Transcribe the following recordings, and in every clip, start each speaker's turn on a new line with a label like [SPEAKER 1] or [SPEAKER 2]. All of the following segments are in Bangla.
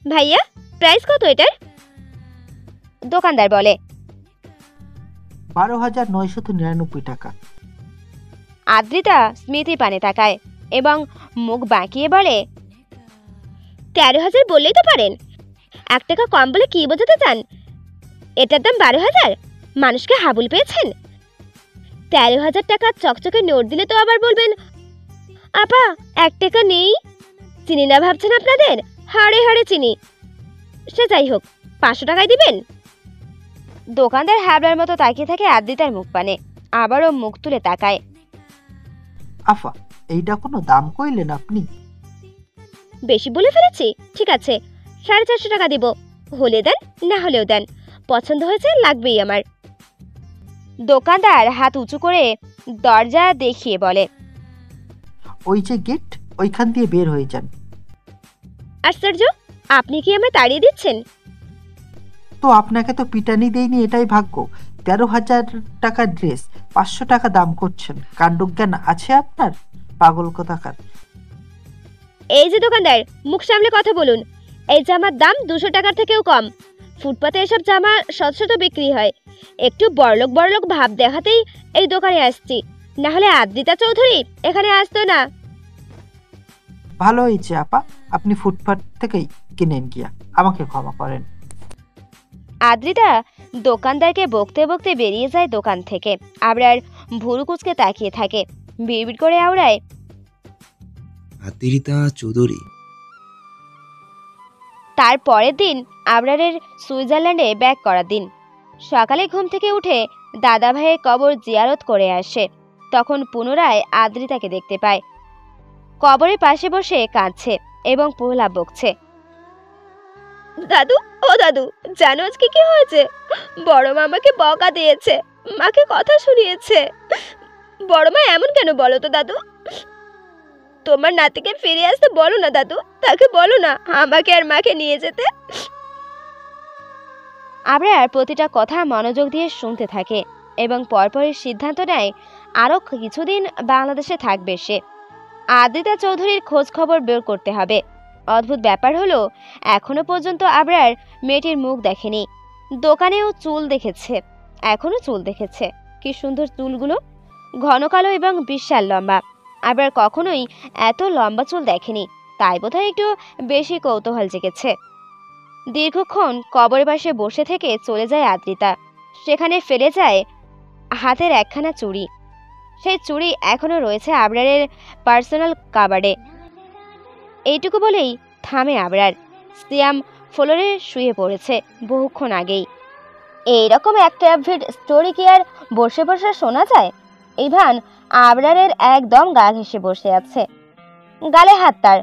[SPEAKER 1] ভাইয়া, প্রাইস কত এটার? দোকানদার বলে।
[SPEAKER 2] 12,999 টাকা।
[SPEAKER 1] আদ্রিতা স্মৃতি পানে তাকায় এবং মুখ বাঁকিয়ে বলে, 13,000 বললেই তো পারেন। 1 টাকা কম বলে কি বোঝাতে চান? এটার দাম 12,000? মানুষকে হাবুল পেয়েছেন? 13,000 টাকা চকচকে নোট দিলে তো আবার বলবেন, আপা 1 টাকা নেই। চিনি না ভাবছেন আপনাদের? হাড়ে হাড়ে চিনি। সে যাই হোক, 500 টাকায় দিবেন? দোকানদার হ্যাবলার মতো তাকিয়ে থাকে আদ্রিতার মুখ পানে, আবারও মুখ তুলে তাকায়।
[SPEAKER 2] আফা, এইটা কোনো দাম কইলেন আপনি?
[SPEAKER 1] বেশি বলে ফেলেছি? ঠিক আছে, 450 টাকা দিব। হলে দেন, না হলেও দেন। পছন্দ হয়েছে, লাগবেই আমার। দোকানদার হাত উঁচু করে দরজা দেখিয়ে বলে,
[SPEAKER 2] ওই যে গেট, ওইখান দিয়ে বের হয়ে যান।
[SPEAKER 1] আশ্চর্য, আপনি কি আমায় তাড়িয়ে দিচ্ছেন?
[SPEAKER 2] তো আপনাকে তো পিটানি দেয়নি, এটাই ভাগ্য। 13,000 টাকা ড্রেস 500 টাকা দাম করছেন। কাণ্ডজ্ঞান আছে আপনার, পাগল কোথাকার।
[SPEAKER 1] এই যে দোকানদার, মুখ সামলে কথা বলুন। এই জামার দাম 200 টাকার থেকেও কম। ফুটপাতে এসব জামা শত শত বিক্রি হয়। একটু বড়লোক বড়লোক ভাব দেখাতেই এই দোকানে আসছি, না হলে আদ্রিতা চৌধুরী এখানে আসতো না।
[SPEAKER 2] ভালো হয়েছে আপা, আপনি ফুটপাত থেকেই কিনেন গিয়া। আমাকে ক্ষমা করেন।
[SPEAKER 1] আদ্রিতা দোকানদারকে বকতে বকতে বেরিয়ে যায় দোকান থেকে। আবরার ভুরু কুচকে তাকিয়ে থাকে, বিড়বিড় করে আওড়ায়,
[SPEAKER 3] আদ্রিতা চৌধুরী।
[SPEAKER 1] তার পরের দিন আবরারের সুইজারল্যান্ডে ব্যাক করার দিন। সকালে ঘুম থেকে উঠে দাদা ভাইয়ের কবর জিয়ারত করে আসে। তখন পুনরায় আদ্রিতাকে দেখতে পায়, কবরের পাশে বসে কাঁদছে এবং প্রলাপ বকছে। দাদু, ও দাদু, জানো আজকে কি হয়েছে? বড় মা আমাকে বকা দিয়েছে, মাকে কথা শুনিয়েছে। বড় মা এমন কেন বলো তো দাদু? তোমার নাতিকে ফিরে আসতে বলো না দাদু, তাকে বলো না আমাকে আর মাকে নিয়ে যেতে। আবরার প্রতিটা কথা মনোযোগ দিয়ে শুনতে থাকে এবং পরপরই সিদ্ধান্ত নেয় আরও কিছুদিন বাংলাদেশে থাকবে সে। আদ্রিতা চৌধুরীর খোঁজ খবর বের করতে হবে। অদ্ভুত ব্যাপার হলো, এখনো পর্যন্ত আবরার মেয়েটির মুখ দেখেনি। দোকানেও চুল দেখেছে, এখনো চুল দেখেছে। কি সুন্দর চুলগুলো, ঘন কালো এবং বিশাল লম্বা। আবরার কখনোই এত লম্বা চুল দেখেনি, তাই বোধহয় একটু বেশি কৌতূহল জেগেছে। দীর্ঘক্ষণ কবরের পাশে বসে থেকে চলে যায় আদ্রিতা। সেখানে ফেলে যায় হাতের একখানা চুড়ি। সেই চুড়ি এখনো রয়েছে আবরারের পার্সোনাল কাবার্ডে। এইটুকু বলেই থামে আবরার। সিয়াম ফ্লোরে শুয়ে পড়েছে বহুক্ষণ আগেই। এইরকম একটা স্টোরি কি আর বসে বসে শোনা যায়? ইভান আবরারের একদম গা ঘেঁষে বসে আছে, গালে হাত, তার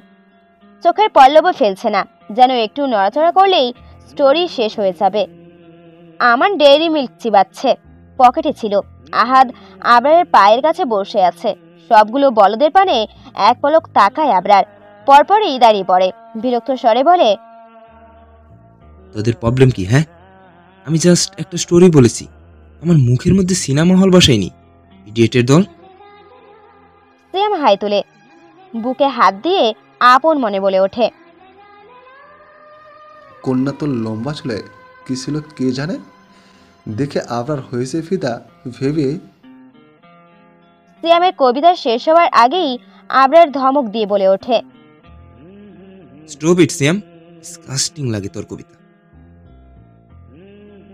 [SPEAKER 1] চোখের পল্লবও ফেলছে না, যেন একটু নড়াচড়া করলেই স্টোরি শেষ হয়ে যাবে। আমার ডেইরি মিল্ক চিবাচ্ছে, পকেটে ছিল। আহাদ আবরারের পায়ের কাছে বসে আছে। সবগুলো বলদের পানে এক পলক তাকায় আবরার, পরপরই দাঁড়িয়ে পড়ে, বিরক্ত স্বরে বলে,
[SPEAKER 3] তোদের প্রবলেম কি? হ্যাঁ, আমি জাস্ট একটা স্টোরি বলেছি, আমার মুখের মধ্যে সিনেমা হল বসাইনি। ইডিয়েটের দল।
[SPEAKER 1] সিয়াম হাই তুলে বুকে হাত দিয়ে আপন মনে বলে ওঠে,
[SPEAKER 4] কন্যা তো লম্বা চুলে কি ছিল কে জানে, দেখে আবরার হয়েছে ফিদা ভেবে।
[SPEAKER 1] সিয়ামের কবিতা শেষ হওয়ার আগেই আবরার ধমক দিয়ে বলে ওঠে,
[SPEAKER 3] স্টপ ইট সিয়াম, ডিসকাস্টিং লাগে তোর কবিতা।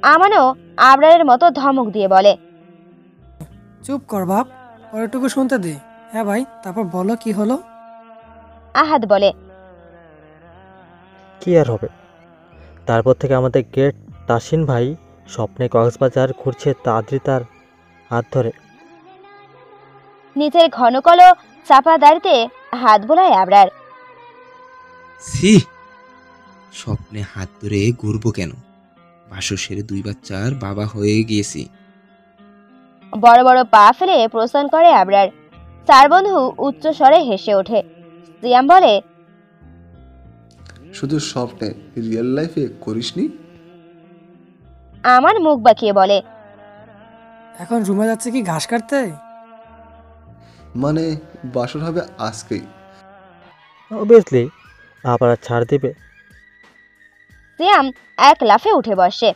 [SPEAKER 1] আমানও আবরারের মতো ধমক দিয়ে বলে,
[SPEAKER 5] চুপ কর বাপ, পরেরটুকু শুনতে দে। হ্যাঁ ভাই, তারপর বলো কি হলো?
[SPEAKER 1] আহাদ বলে,
[SPEAKER 6] কি আর হবে, তারপর থেকে আমাদের গেট তাসিন ভাই স্বপ্নে কক্সবাজার ঘুরছে আদ্রিতার হাত ধরে।
[SPEAKER 1] নিচের ঘনকল চাপা দাড়িতে হাত বোলায় আবরার।
[SPEAKER 3] সি, স্বপ্নে হাত ধরে ঘুরবো কেন? বাসর সেরে 2 বাচ্চার বাবা হয়ে গিয়েছি।
[SPEAKER 1] বড় বড় পা ফেলে প্রস্থান করে আবরার। 4 বন্ধু উচ্চ স্বরে হেসে ওঠে। সিয়াম বলে,
[SPEAKER 4] শুধু স্বপ্নে, রিয়েল লাইফে করিসনি?
[SPEAKER 1] আমার মুখ বাঁকিয়ে বলে,
[SPEAKER 5] এখন রুমে যাচ্ছে কি ঘাস কাটতে?
[SPEAKER 4] মানে বাসর হবে আজকেই।
[SPEAKER 6] অবভিয়াসলি আবার ছাড় দিবে।
[SPEAKER 1] সিয়াম এক লাফে উঠে বসে।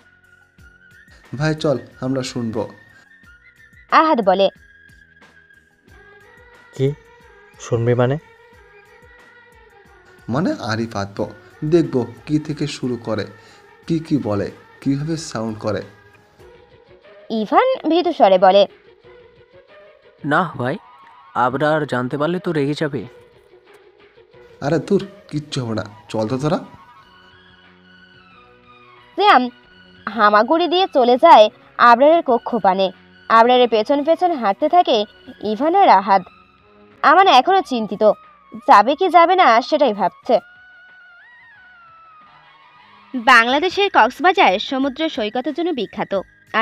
[SPEAKER 4] ভাই চল আমরা শুনবো।
[SPEAKER 1] আহাদ বলে,
[SPEAKER 6] কি শুনবি মানে?
[SPEAKER 4] মানে আরিফ আঁকবো, দেখবো কি থেকে শুরু করে, কি কি বলে, কিভাবে সাউন্ড করে।
[SPEAKER 1] ইভান ভীতু স্বরে বলে,
[SPEAKER 7] না ভাই, আবরার জানতে পারলে তো রেগে যাবে।
[SPEAKER 4] আরে তোর কিচ্ছু হবে না, চল তো তোরা।
[SPEAKER 1] সিয়াম হামাগুড়ি দিয়ে চলে যায় আবরারের কক্ষ পানে। আবরারের পেছন পেছন হাঁটতে থাকে ইভান আর আহাদ। আমান এখনো চিন্তিত, যাবে কি যাবে না সেটাই ভাবছে। বাংলাদেশের কক্সবাজার সমুদ্র সৈকতের জন্য বিখ্যাত,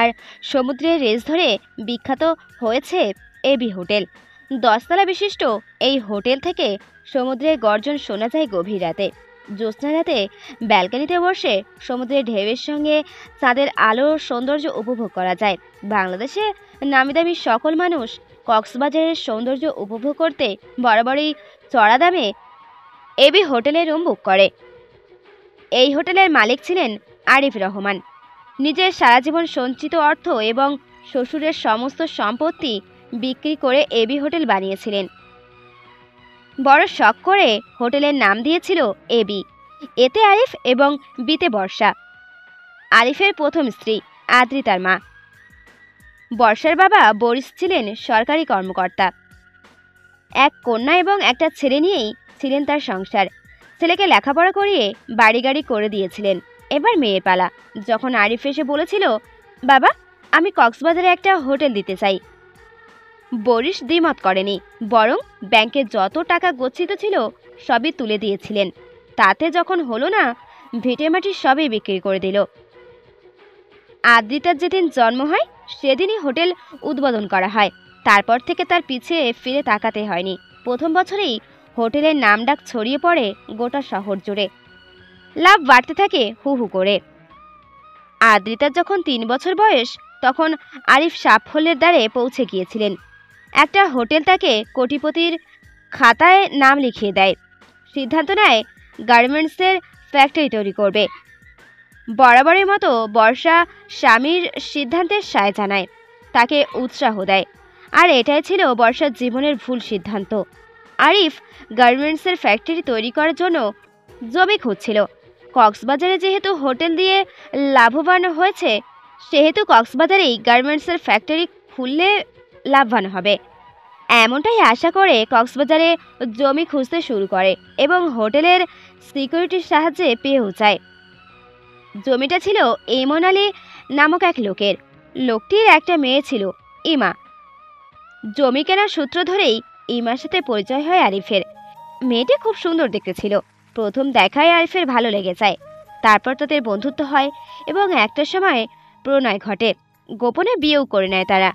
[SPEAKER 1] আর সমুদ্রের রেস ধরে বিখ্যাত হয়েছে এবি হোটেল। 10 তলা বিশিষ্ট এই হোটেল থেকে সমুদ্রের গর্জন শোনা যায় গভীর রাতে। জ্যোৎস্না রাতে ব্যালকনিতে বসে সমুদ্রের ঢেউয়ের সঙ্গে চাঁদের আলোর সৌন্দর্য উপভোগ করা যায়। বাংলাদেশে নামিদামি সকল মানুষ কক্সবাজারের সৌন্দর্য উপভোগ করতে বরাবরই চড়া দামে এবি হোটেলে রুম বুক করে। এই হোটেলের মালিক ছিলেন আরিফ রহমান। নিজের সারা জীবন সঞ্চিত অর্থ এবং শ্বশুরের সমস্ত সম্পত্তি বিক্রি করে এবি হোটেল বানিয়েছিলেন। বড় শখ করে হোটেলের নাম দিয়েছিল এবি। এতে আরিফ এবং বিতে বর্ষা, আরিফের প্রথম স্ত্রী আদ্রিতার মা। বর্ষার বাবা বরিস ছিলেন সরকারি কর্মকর্তা। এক কন্যা এবং একটা ছেলে নিয়েই ছিলেন তার সংসার। ছেলেকে লেখাপড়া করিয়ে বাড়ি গাড়ি করে দিয়েছিলেন। এবার মেয়ের পালা। যখন আরিফ এসে বলেছিল, বাবা আমি কক্সবাজারে একটা হোটেল দিতে চাই, বরিস দ্বিমত করেনি, বরং ব্যাংকে যত টাকা গচ্ছিত ছিল সবই তুলে দিয়েছিলেন। তাতে যখন হলো না, ভিটেমাটি সবই বিক্রি করে দিল। আদ্রিতার যেদিন জন্ম হয় সেদিনই হোটেল উদ্বোধন করা হয়। তারপর থেকে তার পিছে ফিরে তাকাতে হয়নি। প্রথম বছরেই হোটেলের নামডাক ছড়িয়ে পড়ে গোটা শহর জুড়ে। লাভ বাড়তে থাকে হু হু করে। আদ্রিতার যখন 3 বছর বয়স, তখন আরিফ সাফল্যের দ্বারে পৌঁছে গিয়েছিলেন। একটা হোটেল তাকে কোটিপতির খাতায় নাম লিখিয়ে দেয়। সিদ্ধান্ত নেয় গার্মেন্টসের ফ্যাক্টরি তৈরি করবে। বরাবরের মতো বর্ষা স্বামীর সিদ্ধান্তের সায় জানায়, তাকে উৎসাহ দেয়। আর এটাই ছিল বর্ষার জীবনের ভুল সিদ্ধান্ত। আরিফ গার্মেন্টসের ফ্যাক্টরি তৈরি করার জন্য জমি খুঁজছিল। কক্সবাজারে যেহেতু হোটেল দিয়ে লাভবান হয়েছে, সেহেতু কক্সবাজারেই গার্মেন্টসের ফ্যাক্টরি খুললে লাভবান হবে, এমনটাই আশা করে কক্সবাজারে জমি খুঁজতে শুরু করে এবং হোটেলের সিকিউরিটির সাহায্যে পেয়েও যায়। জমিটা ছিল এমন আলী নামক এক লোকের। লোকটির একটা মেয়ে ছিল, ইমা। জমি কেনার সূত্র ধরেই ইমার সাথে পরিচয় হয় আরিফের। মেয়েটি খুব সুন্দর দেখতে ছিল। প্রথম দেখায় আরিফের ভালো লেগে যায়। তারপর তাদের বন্ধুত্ব হয় এবং একটা সময় প্রণয় ঘটে। গোপনে বিয়েও করে নেয় তারা।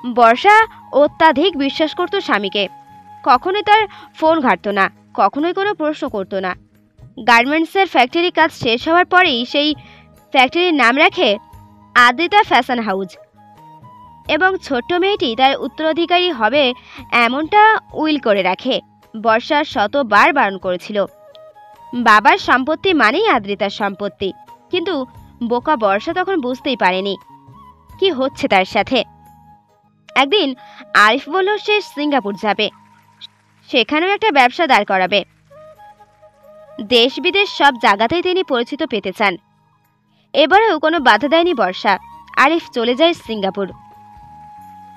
[SPEAKER 1] বর্ষা অত্যাধিক বিশ্বাস করত স্বামীকে। কখনোই তার ফোন ঘাটত না, কখনোই কোনো প্রশ্ন করত না। গার্মেন্টসের ফ্যাক্টরি কাজ শেষ হওয়ার পরেই সেই ফ্যাক্টরির নাম রাখে আদ্রিতা ফ্যাশন হাউস এবং ছোট্ট মেয়েটি তার উত্তরাধিকারী হবে এমনটা উইল করে রাখে। বর্ষা শতবার বারণ করেছিল, বাবার সম্পত্তি মানেই আদ্রিতার সম্পত্তি। কিন্তু বোকা বর্ষা তখন বুঝতেই পারেনি কি হচ্ছে তার সাথে। একদিন আরিফ বলল সে সিঙ্গাপুর যাবে, সেখানেও একটা ব্যবসা দাঁড় করাবে। দেশ বিদেশ সব জায়গাতেই তিনি পরিচিত পেতে চান। এবারেও কোনো বাধা দেয়নি বর্ষা। আরিফ চলে যায় সিঙ্গাপুর।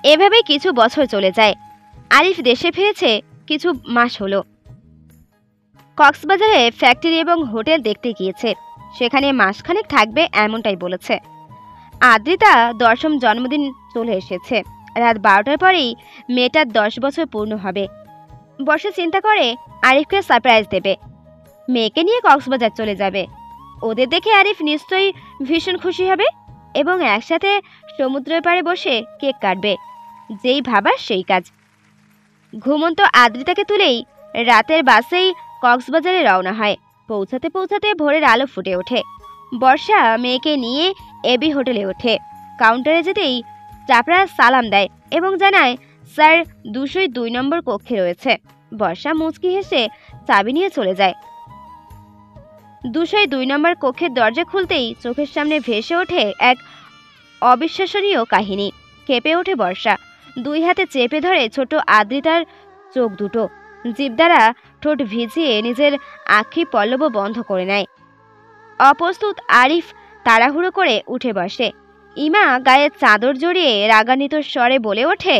[SPEAKER 1] এভাবেই কিছু বছর চলে যায়। আরিফ দেশে ফিরেছে কিছু মাস হলো। কক্সবাজারে ফ্যাক্টরি এবং হোটেল দেখতে গিয়েছে। সেখানে মাসখানেক থাকবে এমনটাই বলেছে। আদ্রিতা 10ম জন্মদিন চলে এসেছে। রাত 12টার পরেই মেয়েটার 10 বছর পূর্ণ হবে। বর্ষা চিন্তা করে আরিফকে সারপ্রাইজ দেবে। মেয়েকে নিয়ে কক্সবাজার চলে যাবে। ওদের দেখে আরিফ নিশ্চয়ই ভীষণ খুশি হবে এবং একসাথে সমুদ্রের পাড়ে বসে কেক কাটবে। যেই ভাবা সেই কাজ। ঘুমন্ত আদ্রিতাকে তুলেই রাতের বাসেই কক্সবাজারে রওনা হয়। পৌঁছাতে পৌঁছাতে ভোরের আলো ফুটে ওঠে। বর্ষা মেয়েকে নিয়ে এবি হোটেলে ওঠে। কাউন্টারে যেতেই চাপড়া সালাম দেয় এবং জানায় স্যার 202 নম্বর কক্ষে রয়েছে। বর্ষা মুচকি হেসে চাবি নিয়ে চলে যায়। 202 নম্বর কক্ষের দরজা খুলতেই চোখের সামনে ভেসে ওঠে এক অবিশ্বাসনীয় কাহিনী। কেঁপে ওঠে বর্ষা, 2 হাতে চেপে ধরে ছোট আদ্রিতার চোখ দুটো, জিভ দ্বারা ঠোঁট ভিজিয়ে নিজের আক্ষি পল্লব বন্ধ করে নেয়। অপ্রস্তুত আরিফ তাড়াহুড়ো করে উঠে বসে। ইমা গায়ে চাদর জড়িয়ে রাগান্বিত স্বরে বলে ওঠে,